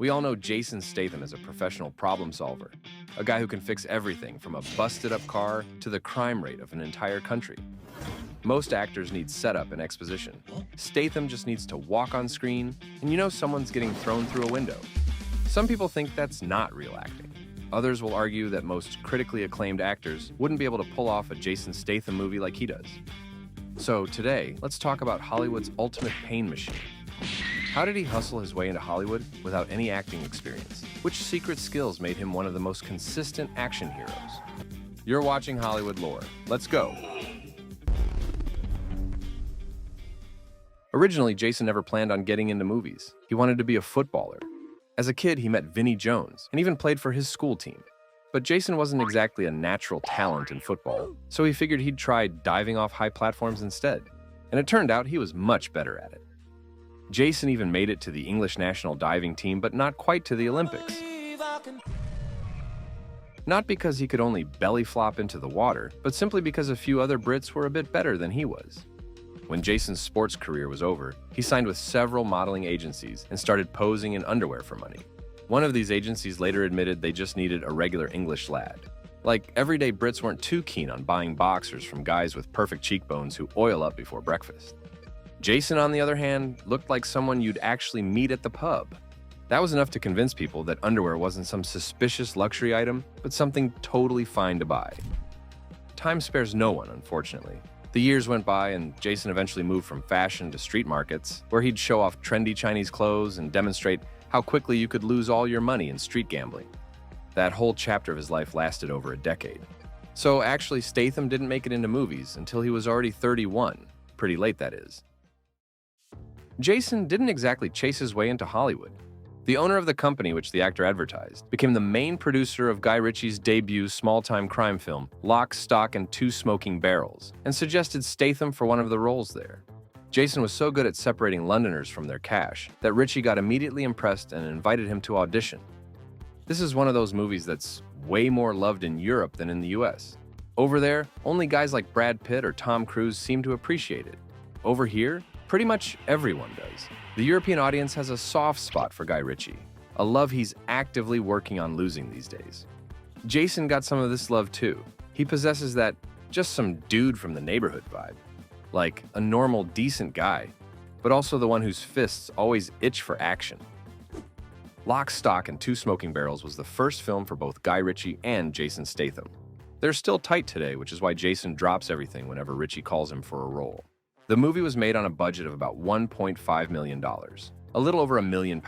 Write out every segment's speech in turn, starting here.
We all know Jason Statham as a professional problem solver, a guy who can fix everything from a busted-up car to the crime rate of an entire country. Most actors need setup and exposition. Statham just needs to walk on screen, and you know someone's getting thrown through a window. Some people think that's not real acting. Others will argue that most critically acclaimed actors wouldn't be able to pull off a Jason Statham movie like he does. So today, let's talk about Hollywood's ultimate pain machine. How did he hustle his way into Hollywood without any acting experience? Which secret skills made him one of the most consistent action heroes? You're watching Hollywood Lore. Let's go! Originally, Jason never planned on getting into movies. He wanted to be a footballer. As a kid, he met Vinnie Jones and even played for his school team. But Jason wasn't exactly a natural talent in football, so he figured he'd try diving off high platforms instead. And it turned out he was much better at it. Jason even made it to the English national diving team, but not quite to the Olympics. Not because he could only belly flop into the water, but simply because a few other Brits were a bit better than he was. When Jason's sports career was over, he signed with several modeling agencies and started posing in underwear for money. One of these agencies later admitted they just needed a regular English lad. Like, everyday Brits weren't too keen on buying boxers from guys with perfect cheekbones who oil up before breakfast. Jason, on the other hand, looked like someone you'd actually meet at the pub. That was enough to convince people that underwear wasn't some suspicious luxury item, but something totally fine to buy. Time spares no one, unfortunately. The years went by, and Jason eventually moved from fashion to street markets, where he'd show off trendy Chinese clothes and demonstrate how quickly you could lose all your money in street gambling. That whole chapter of his life lasted over a decade. So actually, Statham didn't make it into movies until he was already 31. Pretty late, that is. Jason didn't exactly chase his way into Hollywood. The owner of the company which the actor advertised became the main producer of Guy Ritchie's debut small-time crime film, Lock, Stock, and Two Smoking Barrels, and suggested Statham for one of the roles there. Jason was so good at separating Londoners from their cash that Ritchie got immediately impressed and invited him to audition. This is one of those movies that's way more loved in Europe than in the US. Over there, only guys like Brad Pitt or Tom Cruise seem to appreciate it. Over here, pretty much everyone does. The European audience has a soft spot for Guy Ritchie, a love he's actively working on losing these days. Jason got some of this love too. He possesses that just some dude from the neighborhood vibe. Like a normal, decent guy, but also the one whose fists always itch for action. Lock, Stock, and Two Smoking Barrels was the first film for both Guy Ritchie and Jason Statham. They're still tight today, which is why Jason drops everything whenever Ritchie calls him for a role. The movie was made on a budget of about $1.5 million, a little over £1 million.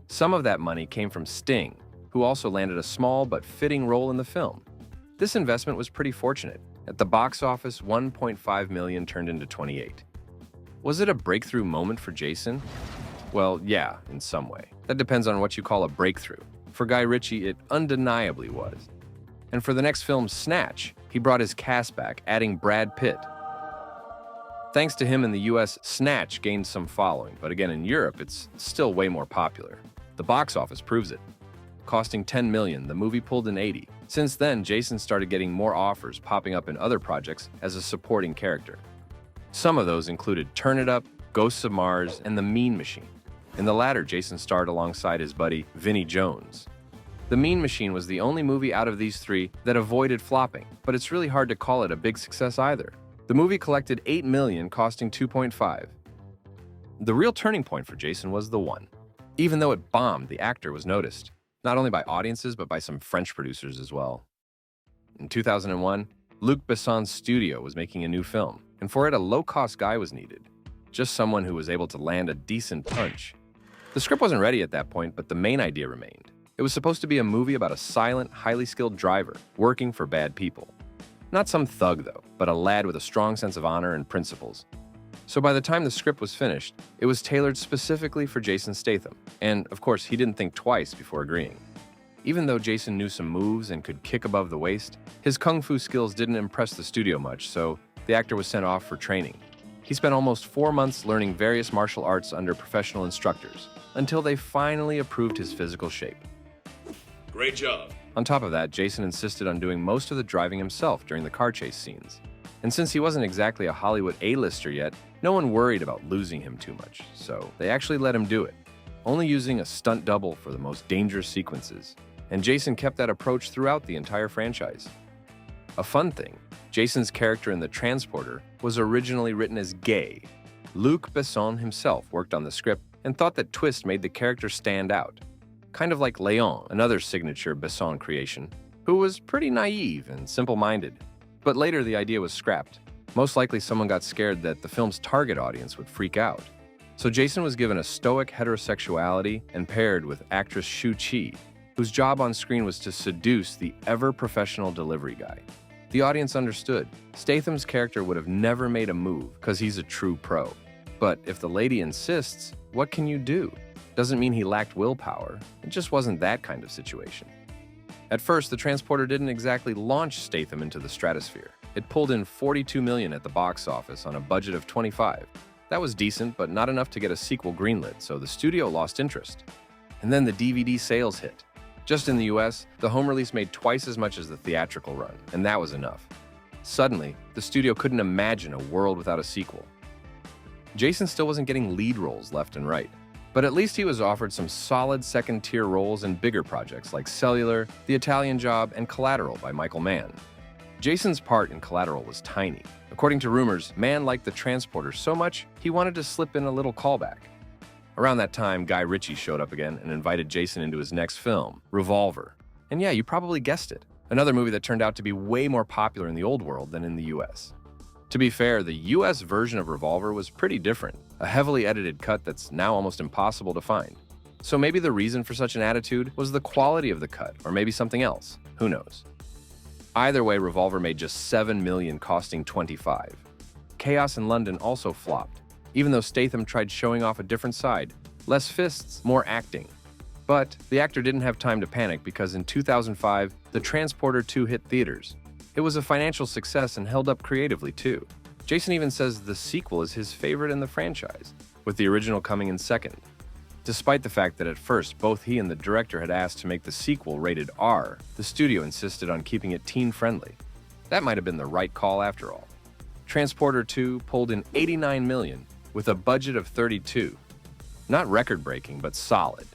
Some of that money came from Sting, who also landed a small but fitting role in the film. This investment was pretty fortunate. At the box office, $1.5 million turned into $28 million. Was it a breakthrough moment for Jason? Well, yeah, in some way. That depends on what you call a breakthrough. For Guy Ritchie, it undeniably was. And for the next film, Snatch, he brought his cast back, adding Brad Pitt. Thanks to him in the US, Snatch gained some following, but again in Europe, it's still way more popular. The box office proves it. Costing $10 million, the movie pulled in $80 million. Since then, Jason started getting more offers popping up in other projects as a supporting character. Some of those included Turn It Up, Ghosts of Mars, and The Mean Machine. In the latter, Jason starred alongside his buddy, Vinnie Jones. The Mean Machine was the only movie out of these three that avoided flopping, but it's really hard to call it a big success either. The movie collected $8 million, costing $2.5 million. The real turning point for Jason was The One. Even though it bombed, the actor was noticed, not only by audiences, but by some French producers as well. In 2001, Luc Besson's studio was making a new film, and for it, a low-cost guy was needed. Just someone who was able to land a decent punch. The script wasn't ready at that point, but the main idea remained. It was supposed to be a movie about a silent, highly skilled driver working for bad people. Not some thug, though, but a lad with a strong sense of honor and principles. So by the time the script was finished, it was tailored specifically for Jason Statham, and of course, he didn't think twice before agreeing. Even though Jason knew some moves and could kick above the waist, his kung fu skills didn't impress the studio much, so the actor was sent off for training. He spent almost 4 months learning various martial arts under professional instructors, until they finally approved his physical shape. Great job. On top of that, Jason insisted on doing most of the driving himself during the car chase scenes. And since he wasn't exactly a Hollywood A-lister yet, no one worried about losing him too much, so they actually let him do it. only using a stunt double for the most dangerous sequences. And Jason kept that approach throughout the entire franchise. A fun thing, Jason's character in The Transporter was originally written as gay. Luc Besson himself worked on the script and thought that twist made the character stand out. Kind of like Léon, another signature Besson creation, who was pretty naive and simple-minded. But later the idea was scrapped. Most likely someone got scared that the film's target audience would freak out. So Jason was given a stoic heterosexuality and paired with actress Shu Qi, whose job on screen was to seduce the ever-professional delivery guy. The audience understood. Statham's character would have never made a move because he's a true pro. But if the lady insists, what can you do? Doesn't mean he lacked willpower. It just wasn't that kind of situation. At first, The Transporter didn't exactly launch Statham into the stratosphere. It pulled in $42 million at the box office on a budget of $25. That was decent, but not enough to get a sequel greenlit, so the studio lost interest. And then the DVD sales hit. Just in the US, the home release made twice as much as the theatrical run, and that was enough. Suddenly, the studio couldn't imagine a world without a sequel. Jason still wasn't getting lead roles left and right, but at least he was offered some solid second-tier roles in bigger projects like Cellular, The Italian Job, and Collateral by Michael Mann. Jason's part in Collateral was tiny. According to rumors, Mann liked The Transporter so much, he wanted to slip in a little callback. Around that time, Guy Ritchie showed up again and invited Jason into his next film, Revolver. And yeah, you probably guessed it. Another movie that turned out to be way more popular in the old world than in the US. To be fair, the US version of Revolver was pretty different, a heavily edited cut that's now almost impossible to find. So maybe the reason for such an attitude was the quality of the cut, or maybe something else. Who knows? Either way, Revolver made just $7 million, costing $25. Chaos in London also flopped, even though Statham tried showing off a different side. Less fists, more acting. But the actor didn't have time to panic because in 2005, The Transporter 2 hit theaters. It was a financial success and held up creatively too. Jason even says the sequel is his favorite in the franchise, with the original coming in second. Despite the fact that at first both he and the director had asked to make the sequel rated R, the studio insisted on keeping it teen-friendly. That might have been the right call after all. Transporter 2 pulled in $89 million, with a budget of $32. Not record-breaking, but solid.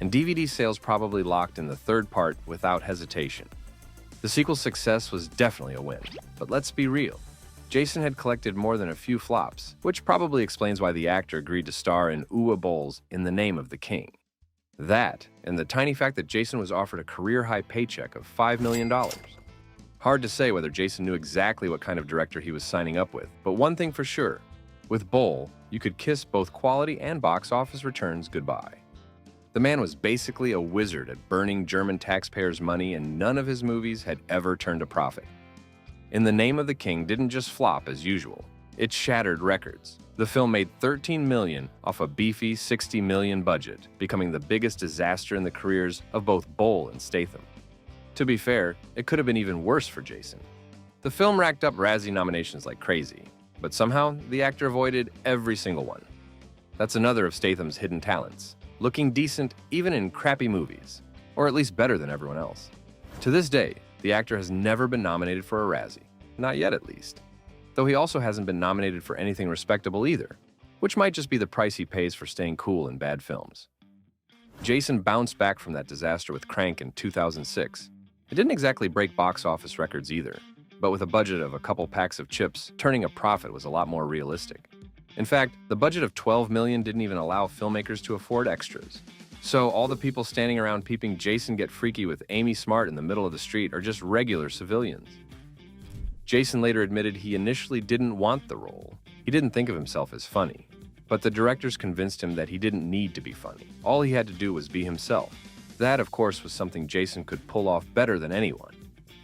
And DVD sales probably locked in the third part without hesitation. The sequel's success was definitely a win, but let's be real. Jason had collected more than a few flops, which probably explains why the actor agreed to star in Uwe Boll's In the Name of the King. That, and the tiny fact that Jason was offered a career-high paycheck of $5 million. Hard to say whether Jason knew exactly what kind of director he was signing up with, but one thing for sure, with Boll, you could kiss both quality and box office returns goodbye. The man was basically a wizard at burning German taxpayers' money, and none of his movies had ever turned a profit. In the Name of the King didn't just flop as usual. It shattered records. The film made $13 million off a beefy $60 million budget, becoming the biggest disaster in the careers of both Boll and Statham. To be fair, it could have been even worse for Jason. The film racked up Razzie nominations like crazy, but somehow the actor avoided every single one. That's another of Statham's hidden talents, looking decent even in crappy movies, or at least better than everyone else. To this day, the actor has never been nominated for a Razzie, not yet at least. Though he also hasn't been nominated for anything respectable either, which might just be the price he pays for staying cool in bad films. Jason bounced back from that disaster with Crank in 2006. It didn't exactly break box office records either, but with a budget of a couple packs of chips, turning a profit was a lot more realistic. In fact, the budget of $12 million didn't even allow filmmakers to afford extras. So all the people standing around peeping Jason get freaky with Amy Smart in the middle of the street are just regular civilians. Jason later admitted he initially didn't want the role. He didn't think of himself as funny. But the directors convinced him that he didn't need to be funny. All he had to do was be himself. That, of course, was something Jason could pull off better than anyone.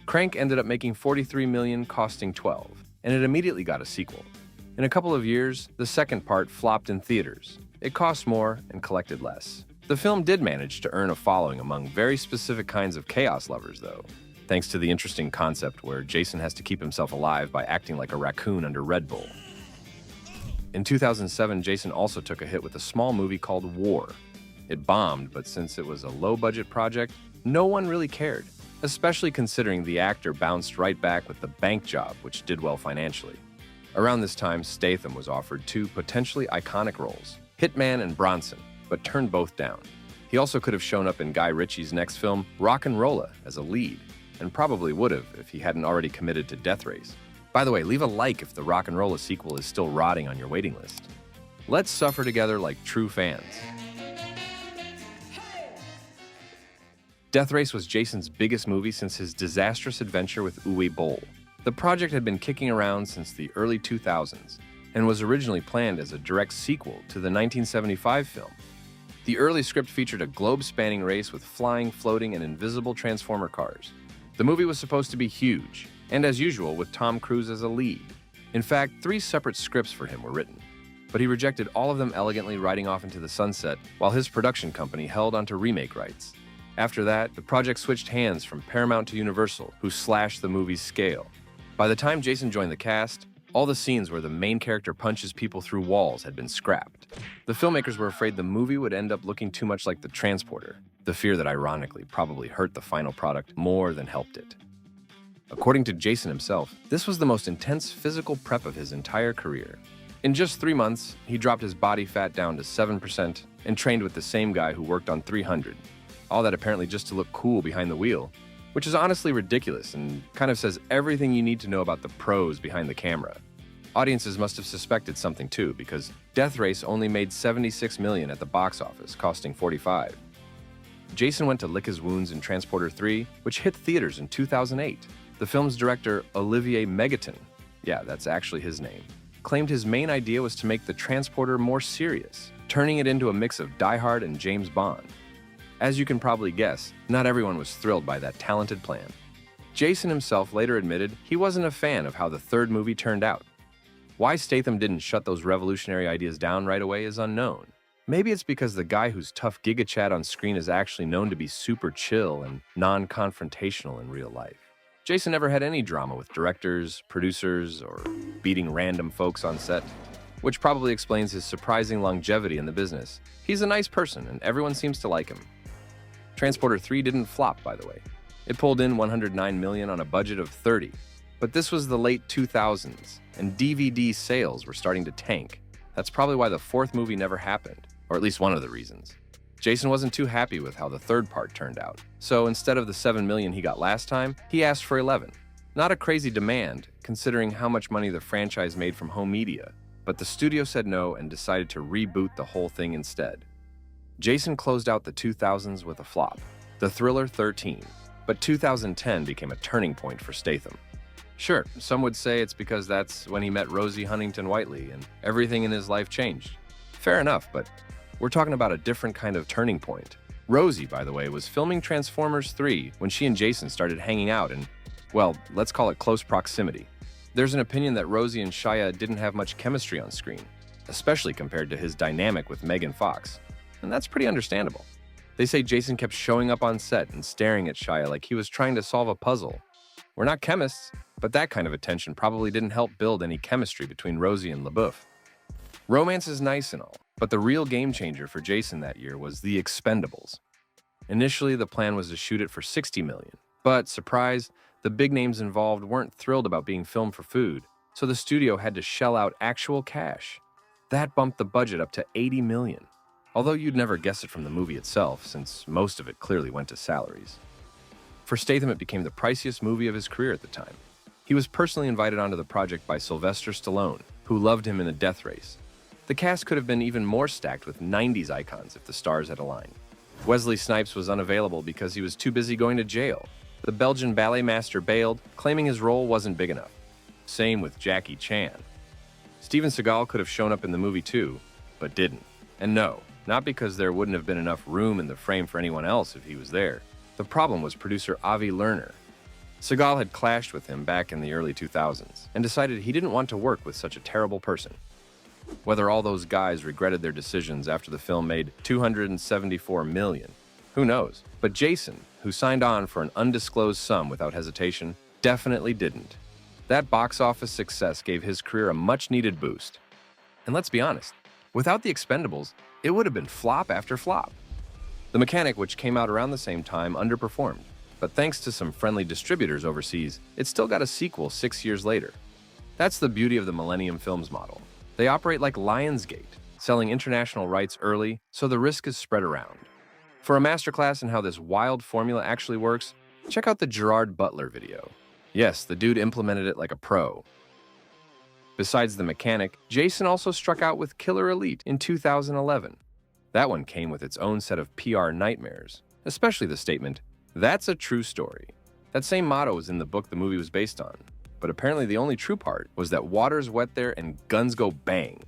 Crank ended up making $43 million, costing $12, and it immediately got a sequel. In a couple of years, the second part flopped in theaters. It cost more and collected less. The film did manage to earn a following among very specific kinds of chaos lovers, though, thanks to the interesting concept where Jason has to keep himself alive by acting like a raccoon under Red Bull. In 2007, Jason also took a hit with a small movie called War. It bombed, but since it was a low-budget project, no one really cared, especially considering the actor bounced right back with The Bank Job, which did well financially. Around this time, Statham was offered two potentially iconic roles, Hitman and Bronson. but turned both down. He also could have shown up in Guy Ritchie's next film, Rock'n'Rolla, as a lead, and probably would have if he hadn't already committed to Death Race. By the way, leave a like if the Rock'n'Rolla sequel is still rotting on your waiting list. Let's suffer together like true fans. Death Race was Jason's biggest movie since his disastrous adventure with Uwe Boll. The project had been kicking around since the early 2000s and was originally planned as a direct sequel to the 1975 film. The early script featured a globe-spanning race with flying, floating, and invisible Transformer cars. The movie was supposed to be huge, and as usual, with Tom Cruise as a lead. In fact, 3 separate scripts for him were written, but he rejected all of them elegantly, riding off into the sunset while his production company held onto remake rights. After that, the project switched hands from Paramount to Universal, who slashed the movie's scale. By the time Jason joined the cast, all the scenes where the main character punches people through walls had been scrapped. The filmmakers were afraid the movie would end up looking too much like The Transporter, the fear that ironically probably hurt the final product more than helped it. According to Jason himself, this was the most intense physical prep of his entire career. In just 3 months, he dropped his body fat down to 7% and trained with the same guy who worked on 300. All that apparently just to look cool behind the wheel, which is honestly ridiculous and kind of says everything you need to know about the pros behind the camera. Audiences must have suspected something too, because Death Race only made $76 million at the box office, costing $45. Jason went to lick his wounds in Transporter 3, which hit theaters in 2008. The film's director, Olivier Megaton, yeah, that's actually his name, claimed his main idea was to make the Transporter more serious, turning it into a mix of Die Hard and James Bond. As you can probably guess, not everyone was thrilled by that talented plan. Jason himself later admitted he wasn't a fan of how the third movie turned out. Why Statham didn't shut those revolutionary ideas down right away is unknown. Maybe it's because the guy who's tough Giga Chad on screen is actually known to be super chill and non-confrontational in real life. Jason never had any drama with directors, producers, or beating random folks on set, which probably explains his surprising longevity in the business. He's a nice person and everyone seems to like him. Transporter 3 didn't flop, by the way. It pulled in $109 million on a budget of $30. But this was the late 2000s, and DVD sales were starting to tank. That's probably why the fourth movie never happened, or at least one of the reasons. Jason wasn't too happy with how the third part turned out, so instead of the $7 million he got last time, he asked for $11. Not a crazy demand, considering how much money the franchise made from home media, but the studio said no and decided to reboot the whole thing instead. Jason closed out the 2000s with a flop, the thriller 13, but 2010 became a turning point for Statham. Sure, some would say it's because that's when he met Rosie Huntington-Whiteley and everything in his life changed. Fair enough, but we're talking about a different kind of turning point. Rosie, by the way, was filming Transformers 3 when she and Jason started hanging out in, well, let's call it close proximity. There's an opinion that Rosie and Shia didn't have much chemistry on screen, especially compared to his dynamic with Megan Fox. And that's pretty understandable. They say Jason kept showing up on set and staring at Shia like he was trying to solve a puzzle. We're not chemists, but that kind of attention probably didn't help build any chemistry between Rosie and LaBeouf. Romance is nice and all, but the real game changer for Jason that year was The Expendables. Initially, the plan was to shoot it for $60 million, but surprise, the big names involved weren't thrilled about being filmed for food, so the studio had to shell out actual cash. That bumped the budget up to $80 million. Although you'd never guess it from the movie itself, since most of it clearly went to salaries. For Statham, it became the priciest movie of his career at the time. He was personally invited onto the project by Sylvester Stallone, who loved him in a Death Race. The cast could have been even more stacked with 90s icons if the stars had aligned. Wesley Snipes was unavailable because he was too busy going to jail. The Belgian ballet master bailed, claiming his role wasn't big enough. Same with Jackie Chan. Steven Seagal could have shown up in the movie too, but didn't. And no, not because there wouldn't have been enough room in the frame for anyone else if he was there. The problem was producer Avi Lerner. Seagal had clashed with him back in the early 2000s and decided he didn't want to work with such a terrible person. Whether all those guys regretted their decisions after the film made $274 million, who knows? But Jason, who signed on for an undisclosed sum without hesitation, definitely didn't. That box office success gave his career a much-needed boost. And let's be honest, without The Expendables, it would have been flop after flop. The Mechanic, which came out around the same time, underperformed, but thanks to some friendly distributors overseas, it still got a sequel 6 years later. That's the beauty of the Millennium Films model. They operate like Lionsgate, selling international rights early so the risk is spread around. For a masterclass in how this wild formula actually works, check out the Gerard Butler video. Yes, the dude implemented it like a pro. Besides the mechanic, Jason also struck out with Killer Elite in 2011. That one came with its own set of PR nightmares, especially the statement, "That's a true story." That same motto was in the book the movie was based on, but apparently the only true part was that water's wet there and guns go bang.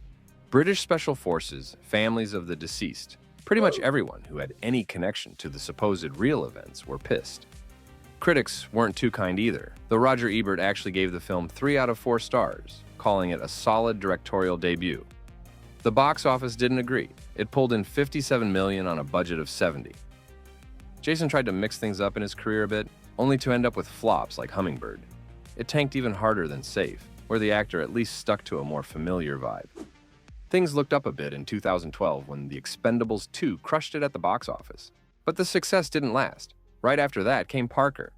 British Special Forces, families of the deceased, pretty much everyone who had any connection to the supposed real events were pissed. Critics weren't too kind either, though Roger Ebert actually gave the film 3 out of 4 stars, calling it a solid directorial debut. The box office didn't agree. It pulled in $57 million on a budget of $70. Jason tried to mix things up in his career a bit, only to end up with flops like Hummingbird. It tanked even harder than Safe, where the actor at least stuck to a more familiar vibe. Things looked up a bit in 2012 when The Expendables 2 crushed it at the box office. But the success didn't last. Right after that came Parker.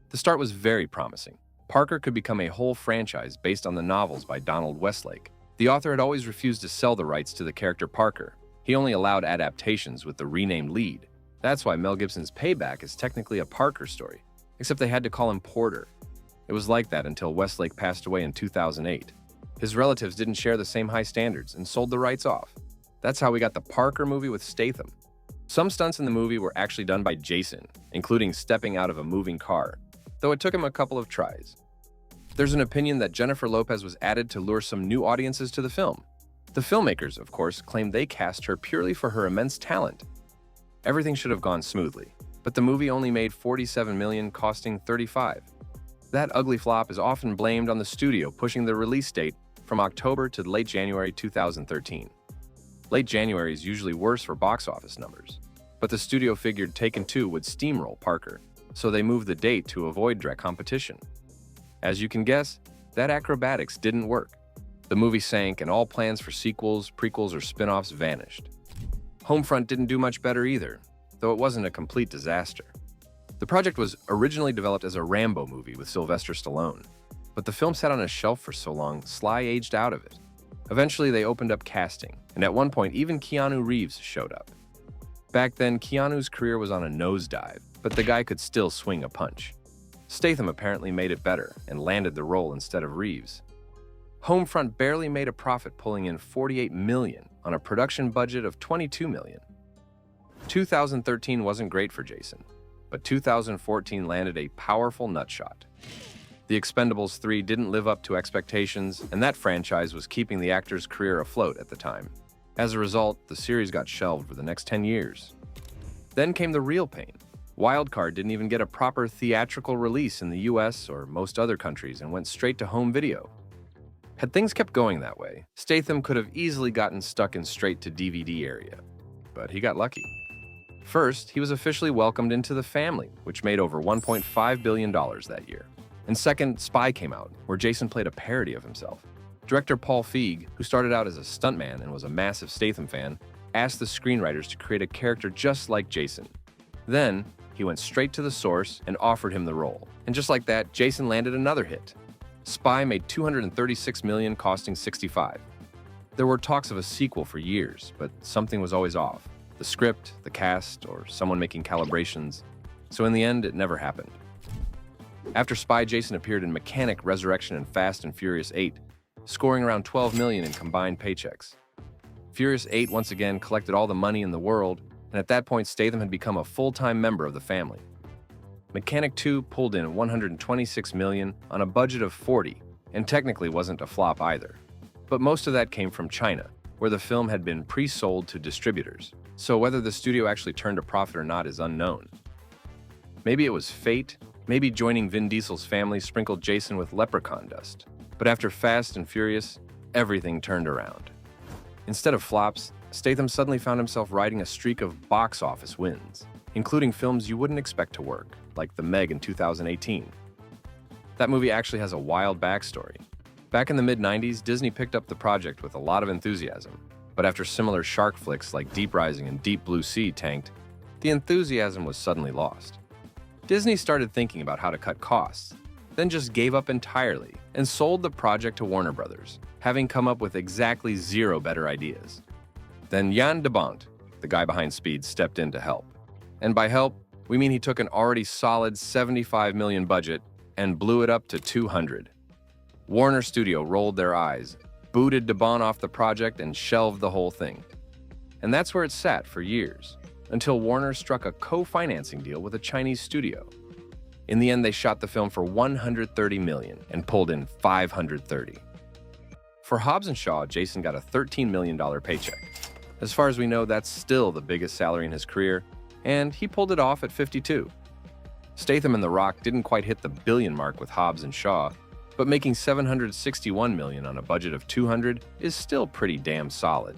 The start was very promising. Parker could become a whole franchise based on the novels by Donald Westlake. The author had always refused to sell the rights to the character Parker. He only allowed adaptations with the renamed lead. That's why Mel Gibson's Payback is technically a Parker story, except they had to call him Porter. It was like that until Westlake passed away in 2008. His relatives didn't share the same high standards and sold the rights off. That's how we got the Parker movie with Statham. Some stunts in the movie were actually done by Jason, including stepping out of a moving car, though it took him a couple of tries. There's an opinion that Jennifer Lopez was added to lure some new audiences to the film. The filmmakers, of course, claimed they cast her purely for her immense talent. Everything should have gone smoothly, but the movie only made $47 million, costing $35. That ugly flop is often blamed on the studio pushing the release date from October to late January 2013. Late January is usually worse for box office numbers, but the studio figured Taken 2 would steamroll Parker, so they moved the date to avoid direct competition. As you can guess, that acrobatics didn't work. The movie sank and all plans for sequels, prequels, or spin-offs vanished. Homefront didn't do much better either, though it wasn't a complete disaster. The project was originally developed as a Rambo movie with Sylvester Stallone, but the film sat on a shelf for so long, Sly aged out of it. Eventually, they opened up casting, and at one point, even Keanu Reeves showed up. Back then, Keanu's career was on a nosedive, but the guy could still swing a punch. Statham apparently made it better and landed the role instead of Reeves. Homefront barely made a profit, pulling in $48 million on a production budget of $22 million. 2013 wasn't great for Jason, but 2014 landed a powerful nutshot. The Expendables 3 didn't live up to expectations, and that franchise was keeping the actor's career afloat at the time. As a result, the series got shelved for the next 10 years. Then came the real pain. Wildcard didn't even get a proper theatrical release in the US or most other countries and went straight to home video. Had things kept going that way, Statham could have easily gotten stuck in straight-to-DVD area. But he got lucky. First, he was officially welcomed into the family, which made over $1.5 billion that year. And second, Spy came out, where Jason played a parody of himself. Director Paul Feig, who started out as a stuntman and was a massive Statham fan, asked the screenwriters to create a character just like Jason. Then, he went straight to the source and offered him the role. And just like that, Jason landed another hit. Spy made $236 million, costing $65. There were talks of a sequel for years, but something was always off. The script, the cast, or someone making calibrations. So in the end, it never happened. After Spy, Jason appeared in Mechanic, Resurrection, and Fast and Furious 8, scoring around $12 million in combined paychecks. Furious 8 once again collected all the money in the world, and at that point, Statham had become a full-time member of the family. Mechanic 2 pulled in $126 million on a budget of $40, and technically wasn't a flop either. But most of that came from China, where the film had been pre-sold to distributors, so whether the studio actually turned a profit or not is unknown. Maybe it was fate, maybe joining Vin Diesel's family sprinkled Jason with leprechaun dust. But after Fast and Furious, everything turned around. Instead of flops, Statham suddenly found himself riding a streak of box office wins, including films you wouldn't expect to work, like The Meg in 2018. That movie actually has a wild backstory. Back in the mid-90s, Disney picked up the project with a lot of enthusiasm, but after similar shark flicks like Deep Rising and Deep Blue Sea tanked, the enthusiasm was suddenly lost. Disney started thinking about how to cut costs, then just gave up entirely and sold the project to Warner Brothers, having come up with exactly zero better ideas. Then Jan de Bont, the guy behind Speed, stepped in to help. And by help, we mean he took an already solid $75 million budget and blew it up to $200. Warner Studio rolled their eyes, booted de Bont off the project, and shelved the whole thing. And that's where it sat for years, until Warner struck a co-financing deal with a Chinese studio. In the end, they shot the film for $130 million and pulled in $530. For Hobbs & Shaw, Jason got a $13 million paycheck. As far as we know, that's still the biggest salary in his career, and he pulled it off at 52. Statham and The Rock didn't quite hit the billion mark with Hobbs & Shaw, but making $761 million on a budget of $200 is still pretty damn solid.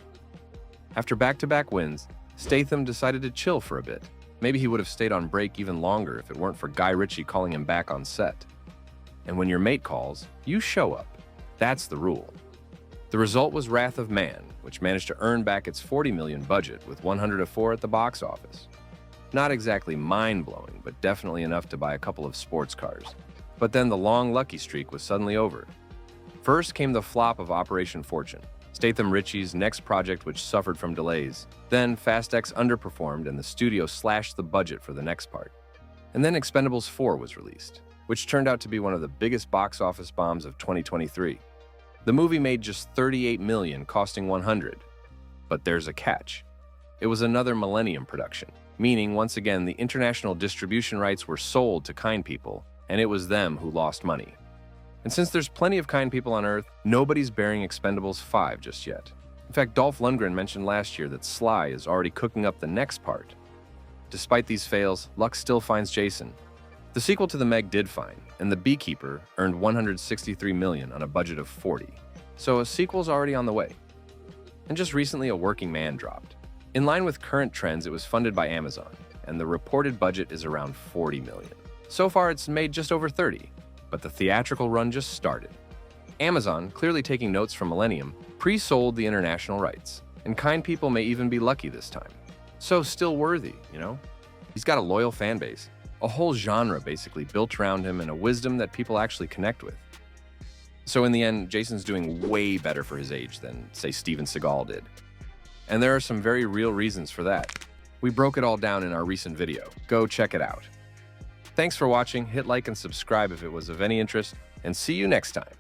After back-to-back wins, Statham decided to chill for a bit. Maybe he would have stayed on break even longer if it weren't for Guy Ritchie calling him back on set. And when your mate calls, you show up. That's the rule. The result was Wrath of Man, which managed to earn back its $40 million budget with 104 at the box office. Not exactly mind-blowing, but definitely enough to buy a couple of sports cars. But then the long lucky streak was suddenly over. First came the flop of Operation Fortune, Statham Ritchie's next project, which suffered from delays. Then Fast X underperformed and the studio slashed the budget for the next part. And then Expendables 4 was released, which turned out to be one of the biggest box office bombs of 2023. The movie made just $38 million, costing $100. But there's a catch. It was another Millennium production, meaning once again the international distribution rights were sold to kind people, and it was them who lost money. And since there's plenty of kind people on Earth, nobody's bearing Expendables 5 just yet. In fact, Dolph Lundgren mentioned last year that Sly is already cooking up the next part. Despite these fails, luck still finds Jason. The sequel to The Meg did fine, and The Beekeeper earned $163 million on a budget of $40. So a sequel's already on the way. And just recently, A Working Man dropped. In line with current trends, it was funded by Amazon, and the reported budget is around $40 million. So far, it's made just over $30, but the theatrical run just started. Amazon, clearly taking notes from Millennium, pre-sold the international rights, and kind people may even be lucky this time. So still worthy, you know? He's got a loyal fan base, a whole genre basically built around him, and a wisdom that people actually connect with. So in the end, Jason's doing way better for his age than, say, Steven Seagal did. And there are some very real reasons for that. We broke it all down in our recent video. Go check it out. Thanks for watching, hit like and subscribe if it was of any interest, and see you next time.